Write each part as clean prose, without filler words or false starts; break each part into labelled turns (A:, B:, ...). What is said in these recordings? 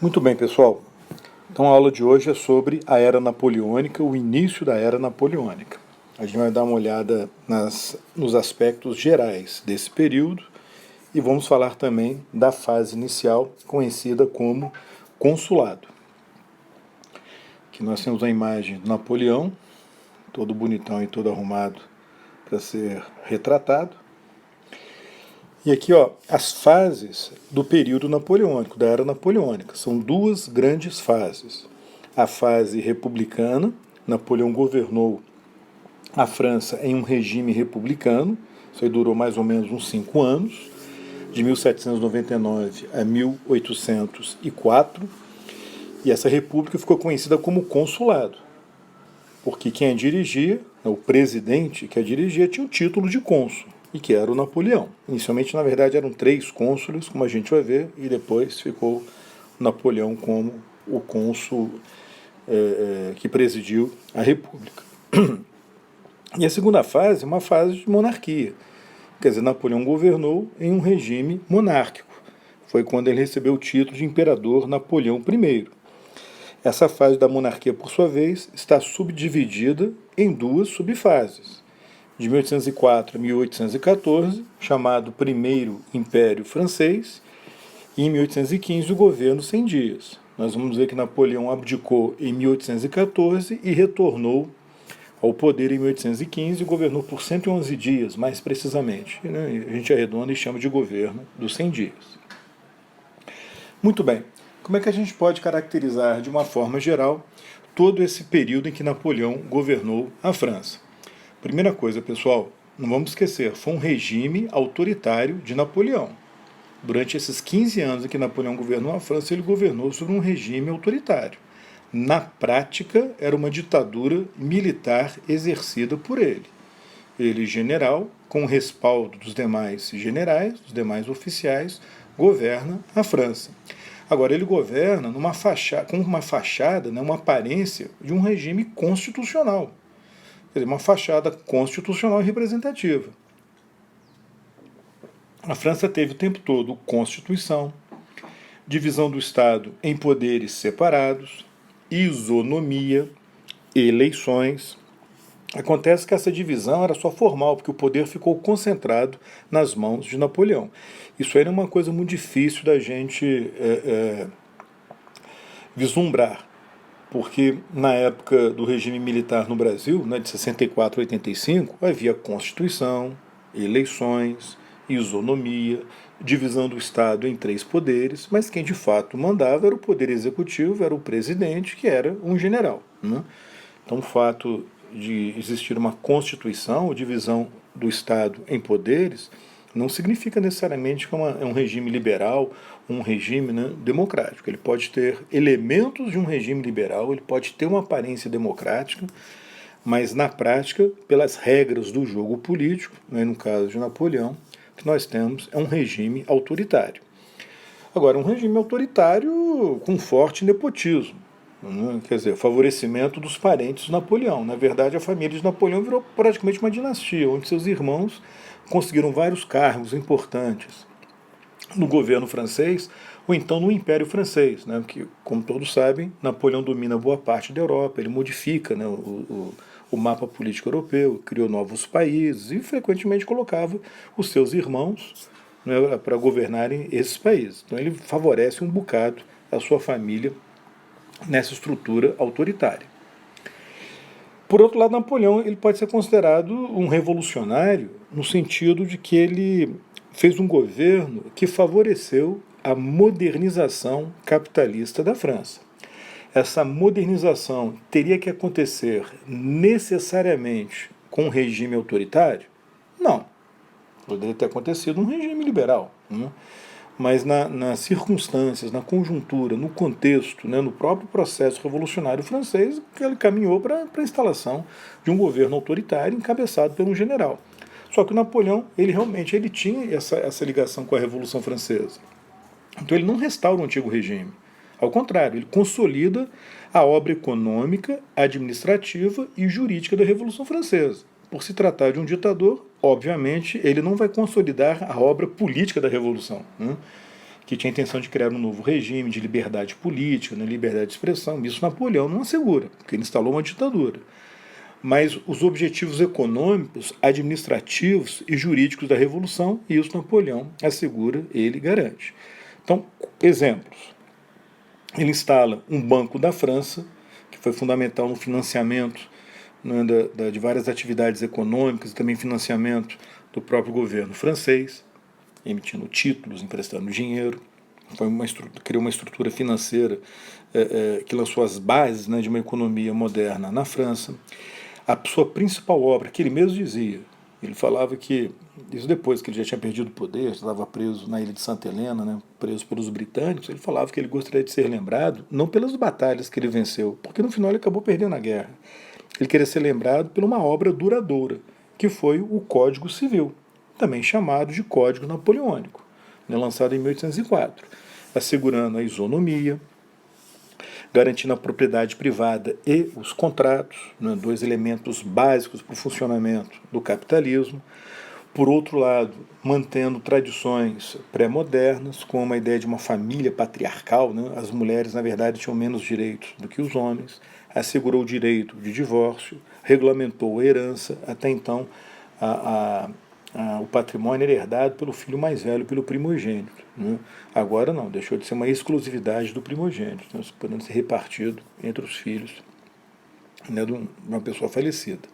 A: Muito bem, pessoal. Então a aula de hoje é sobre a Era Napoleônica, o início da Era Napoleônica. A gente vai dar uma olhada nos aspectos gerais desse período e vamos falar também da fase inicial, conhecida como consulado. Aqui nós temos a imagem de Napoleão, todo bonitão e todo arrumado para ser retratado. E aqui, as fases do período napoleônico, da Era Napoleônica. São duas grandes fases. A fase republicana, Napoleão governou a França em um regime republicano, isso aí durou mais ou menos uns 5 anos, de 1799 a 1804, e essa república ficou conhecida como consulado, porque quem a dirigia, o presidente que a dirigia, tinha o título de cônsul, e que era o Napoleão. Inicialmente, na verdade, eram 3 cônsules, como a gente vai ver, e depois ficou Napoleão como o cônsul que presidiu a República. E a segunda fase é uma fase de monarquia. Quer dizer, Napoleão governou em um regime monárquico. Foi quando ele recebeu o título de Imperador Napoleão I. Essa fase da monarquia, por sua vez, está subdividida em 2 subfases. De 1804 a 1814, chamado Primeiro Império Francês, e em 1815 o governo 100 dias. Nós vamos ver que Napoleão abdicou em 1814 e retornou ao poder em 1815 e governou por 111 dias, mais precisamente. A gente arredonda e chama de governo dos 100 dias. Muito bem, como é que a gente pode caracterizar de uma forma geral todo esse período em que Napoleão governou a França? Primeira coisa, pessoal, não vamos esquecer, foi um regime autoritário de Napoleão. Durante esses 15 anos em que Napoleão governou a França, ele governou sobre um regime autoritário. Na prática, era uma ditadura militar exercida por ele. Ele, general, com o respaldo dos demais generais, dos demais oficiais, governa a França. Agora, ele governa com uma fachada, uma aparência de um regime constitucional. Quer dizer, uma fachada constitucional e representativa. A França teve o tempo todo Constituição, divisão do Estado em poderes separados, isonomia, eleições. Acontece que essa divisão era só formal, porque o poder ficou concentrado nas mãos de Napoleão. Isso era uma coisa muito difícil da gente vislumbrar, porque na época do regime militar no Brasil, de 64 a 85, havia Constituição, eleições, isonomia, divisão do Estado em 3 poderes, mas quem de fato mandava era o poder executivo, era o presidente, que era um general. Então o fato de existir uma Constituição, divisão do Estado em poderes, não significa necessariamente que é um regime liberal, um regime democrático. Ele pode ter elementos de um regime liberal, ele pode ter uma aparência democrática, mas na prática, pelas regras do jogo político, no caso de Napoleão, o que nós temos é um regime autoritário. Agora, um regime autoritário com forte nepotismo, quer dizer, favorecimento dos parentes de Napoleão. Na verdade, a família de Napoleão virou praticamente uma dinastia, onde seus irmãos conseguiram vários cargos importantes no governo francês ou então no Império Francês, que, como todos sabem, Napoleão domina boa parte da Europa, ele modifica o mapa político europeu, criou novos países e frequentemente colocava os seus irmãos para governarem esses países. Então ele favorece um bocado a sua família nessa estrutura autoritária. Por outro lado, Napoleão ele pode ser considerado um revolucionário no sentido de que ele fez um governo que favoreceu a modernização capitalista da França. Essa modernização teria que acontecer necessariamente com um regime autoritário? Não. Poderia ter acontecido um regime liberal. Mas nas circunstâncias, na conjuntura, no contexto, no próprio processo revolucionário francês, ele caminhou para a instalação de um governo autoritário encabeçado por um general. Só que o Napoleão, ele realmente tinha essa ligação com a Revolução Francesa. Então ele não restaura o antigo regime. Ao contrário, ele consolida a obra econômica, administrativa e jurídica da Revolução Francesa. Por se tratar de um ditador, obviamente, ele não vai consolidar a obra política da Revolução. que tinha a intenção de criar um novo regime de liberdade política, né, liberdade de expressão. Isso Napoleão não assegura, porque ele instalou uma ditadura. Mas os objetivos econômicos, administrativos e jurídicos da Revolução, isso Napoleão assegura, ele garante. Então, exemplos. Ele instala um Banco da França, que foi fundamental no financiamento, né, de várias atividades econômicas e também financiamento do próprio governo francês, emitindo títulos, emprestando dinheiro. Criou uma estrutura financeira que lançou as bases, né, de uma economia moderna na França. A sua principal obra, que ele mesmo dizia, ele falava que, isso depois que ele já tinha perdido o poder, estava preso na ilha de Santa Helena, né, preso pelos britânicos, ele falava que ele gostaria de ser lembrado, não pelas batalhas que ele venceu, porque no final ele acabou perdendo a guerra. Ele queria ser lembrado por uma obra duradoura, que foi o Código Civil, também chamado de Código Napoleônico, né, lançado em 1804, assegurando a isonomia, garantindo a propriedade privada e os contratos, né, dois elementos básicos para o funcionamento do capitalismo. Por outro lado, mantendo tradições pré-modernas, com uma ideia de uma família patriarcal, né? As mulheres, na verdade, tinham menos direitos do que os homens, assegurou o direito de divórcio, regulamentou a herança, até então o patrimônio era herdado pelo filho mais velho, pelo primogênito. Né? Agora não, deixou de ser uma exclusividade do primogênito, né? Podendo ser repartido entre os filhos, né, de uma pessoa falecida.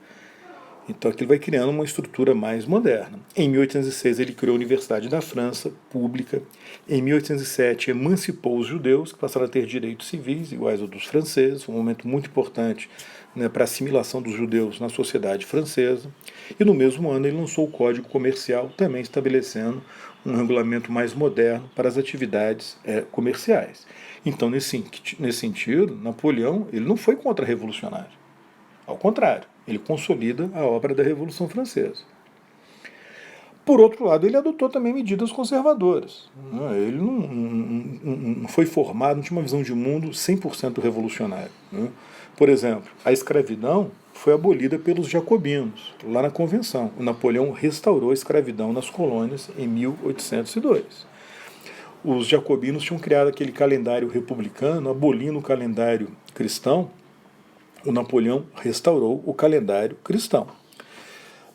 A: Então aquilo vai criando uma estrutura mais moderna. Em 1806 ele criou a Universidade da França, pública. Em 1807 emancipou os judeus, que passaram a ter direitos civis iguais aos dos franceses, um momento muito importante, né, para a assimilação dos judeus na sociedade francesa. E no mesmo ano ele lançou o Código Comercial, também estabelecendo um regulamento mais moderno para as atividades comerciais. Então, nesse sentido, Napoleão ele não foi contra-revolucionário. Ao contrário, ele consolida a obra da Revolução Francesa. Por outro lado, ele adotou também medidas conservadoras. Ele não foi formado, não tinha uma visão de mundo 100% revolucionária. Por exemplo, a escravidão foi abolida pelos jacobinos, lá na Convenção. O Napoleão restaurou a escravidão nas colônias em 1802. Os jacobinos tinham criado aquele calendário republicano, abolindo o calendário cristão. O Napoleão restaurou o calendário cristão.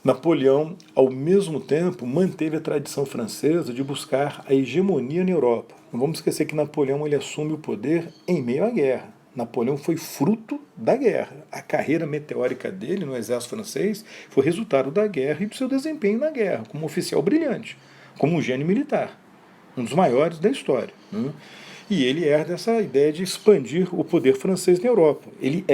A: Napoleão, ao mesmo tempo, manteve a tradição francesa de buscar a hegemonia na Europa. Não vamos esquecer que Napoleão ele assume o poder em meio à guerra. Napoleão foi fruto da guerra. A carreira meteórica dele no exército francês foi resultado da guerra e do seu desempenho na guerra, como oficial brilhante, como um gênio militar, um dos maiores da história. E ele herda essa ideia de expandir o poder francês na Europa. Ele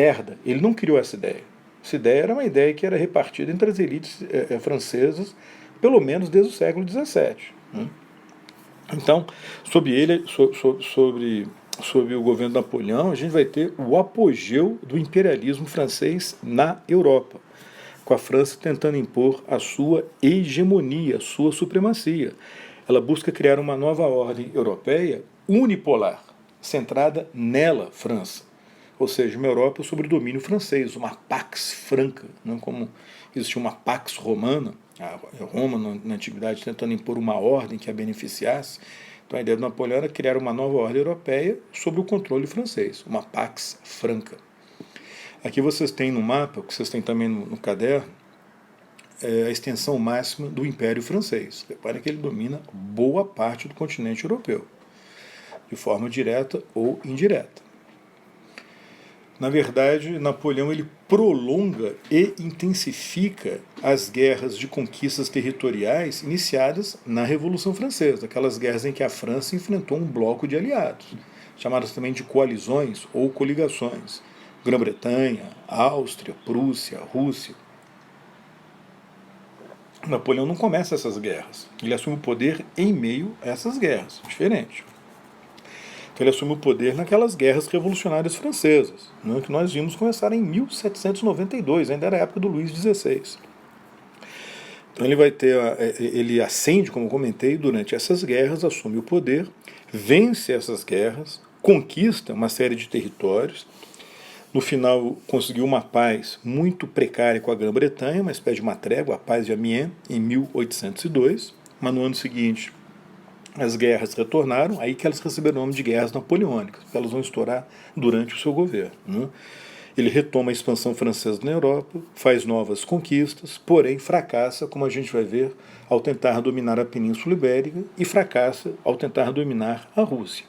A: não criou essa ideia. Essa ideia era uma ideia que era repartida entre as elites francesas, pelo menos desde o século XVII. Então, sob o governo de Napoleão, a gente vai ter o apogeu do imperialismo francês na Europa, com a França tentando impor a sua hegemonia, a sua supremacia. Ela busca criar uma nova ordem europeia unipolar, centrada nela, França. Ou seja, uma Europa sob o domínio francês, uma Pax Franca, não como existia uma Pax Romana, a Roma na antiguidade tentando impor uma ordem que a beneficiasse. Então a ideia de Napoleão era criar uma nova ordem europeia sob o controle francês, uma Pax Franca. Aqui vocês têm no mapa, que vocês têm também no caderno, a extensão máxima do Império Francês. Reparem que ele domina boa parte do continente europeu, de forma direta ou indireta. Na verdade, Napoleão ele prolonga e intensifica as guerras de conquistas territoriais iniciadas na Revolução Francesa, aquelas guerras em que a França enfrentou um bloco de aliados, chamadas também de coalizões ou coligações. Grã-Bretanha, Áustria, Prússia, Rússia. Napoleão não começa essas guerras. Ele assume o poder em meio a essas guerras, diferente. Então ele assume o poder naquelas guerras revolucionárias francesas, né, que nós vimos começar em 1792, ainda era a época do Luís XVI. Então ele ascende, como comentei, durante essas guerras, assume o poder, vence essas guerras, conquista uma série de territórios. No final, conseguiu uma paz muito precária com a Grã-Bretanha, uma espécie de uma trégua, a Paz de Amiens, em 1802. Mas no ano seguinte, as guerras retornaram, aí que elas receberam o nome de guerras napoleônicas, porque elas vão estourar durante o seu governo, né? Ele retoma a expansão francesa na Europa, faz novas conquistas, porém fracassa, como a gente vai ver, ao tentar dominar a Península Ibérica e fracassa ao tentar dominar a Rússia.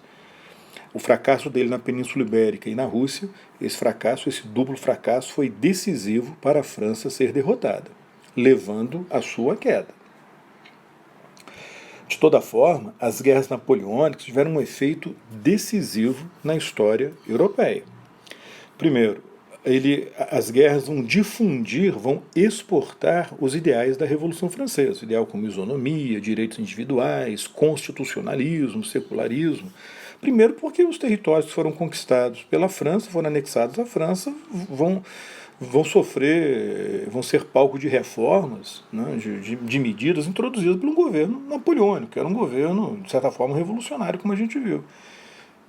A: O fracasso dele na Península Ibérica e na Rússia, esse duplo fracasso, foi decisivo para a França ser derrotada, levando à sua queda. De toda forma, as guerras napoleônicas tiveram um efeito decisivo na história europeia. Primeiro, as guerras vão difundir, vão exportar os ideais da Revolução Francesa, ideal como isonomia, direitos individuais, constitucionalismo, secularismo. Primeiro porque os territórios que foram conquistados pela França, foram anexados à França, vão ser palco de reformas, né, de medidas introduzidas pelo governo napoleônico, que era um governo, de certa forma, revolucionário, como a gente viu.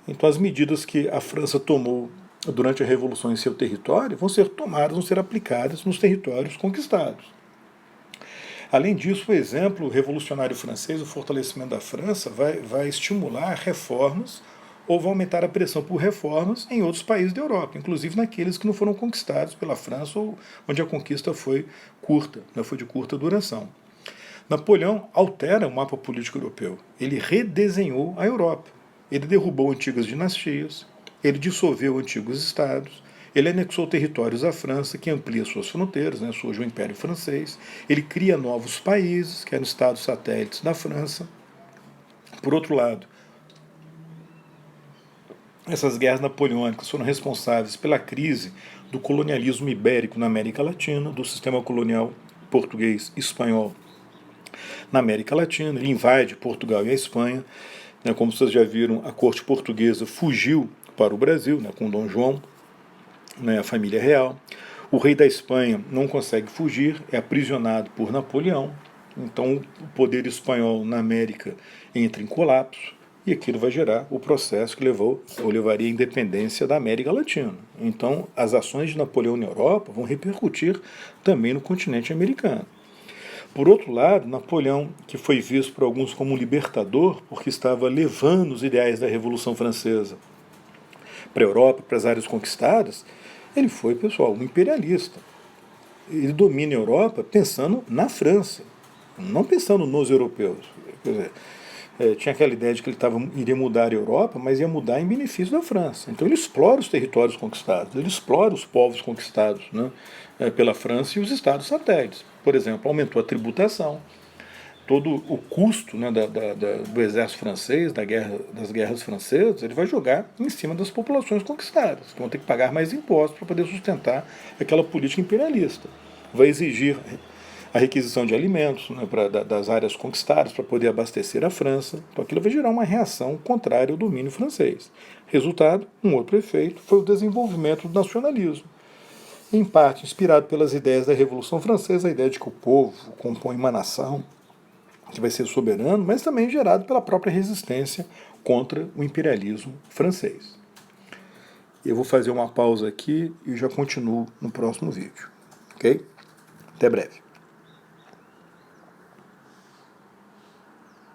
A: Então as medidas que a França tomou durante a Revolução em seu território vão ser tomadas, vão ser aplicadas nos territórios conquistados. Além disso, o exemplo revolucionário francês, o fortalecimento da França, vai estimular reformas ou vai aumentar a pressão por reformas em outros países da Europa, inclusive naqueles que não foram conquistados pela França ou onde a conquista foi curta, foi de curta duração. Napoleão altera o mapa político europeu. Ele redesenhou a Europa. Ele derrubou antigas dinastias, ele dissolveu antigos estados, ele anexou territórios à França, que amplia suas fronteiras, surge o Império Francês, ele cria novos países, que eram estados satélites da França. Por outro lado, essas guerras napoleônicas foram responsáveis pela crise do colonialismo ibérico na América Latina, do sistema colonial português e espanhol na América Latina. Ele invade Portugal e a Espanha. Como vocês já viram, a corte portuguesa fugiu para o Brasil, com Dom João, a família real. O rei da Espanha não consegue fugir, é aprisionado por Napoleão. Então o poder espanhol na América entra em colapso e aquilo vai gerar o processo que levaria à independência da América Latina. Então as ações de Napoleão na Europa vão repercutir também no continente americano. Por outro lado, Napoleão, que foi visto por alguns como um libertador, porque estava levando os ideais da Revolução Francesa para a Europa, para as áreas conquistadas, ele foi, pessoal, um imperialista. Ele domina a Europa pensando na França, não pensando nos europeus. Quer dizer, tinha aquela ideia de que ele iria mudar a Europa, mas ia mudar em benefício da França. Então ele explora os territórios conquistados, ele explora os povos conquistados pela França e os estados satélites. Por exemplo, aumentou a tributação, todo o custo do exército francês, das guerras francesas, ele vai jogar em cima das populações conquistadas, que vão ter que pagar mais impostos para poder sustentar aquela política imperialista. Vai exigir a requisição de alimentos das áreas conquistadas para poder abastecer a França. Então aquilo vai gerar uma reação contrária ao domínio francês. Resultado, um outro efeito, foi o desenvolvimento do nacionalismo. Em parte inspirado pelas ideias da Revolução Francesa, a ideia de que o povo compõe uma nação que vai ser soberano, mas também gerado pela própria resistência contra o imperialismo francês. Eu vou fazer uma pausa aqui e já continuo no próximo vídeo. Ok? Até breve.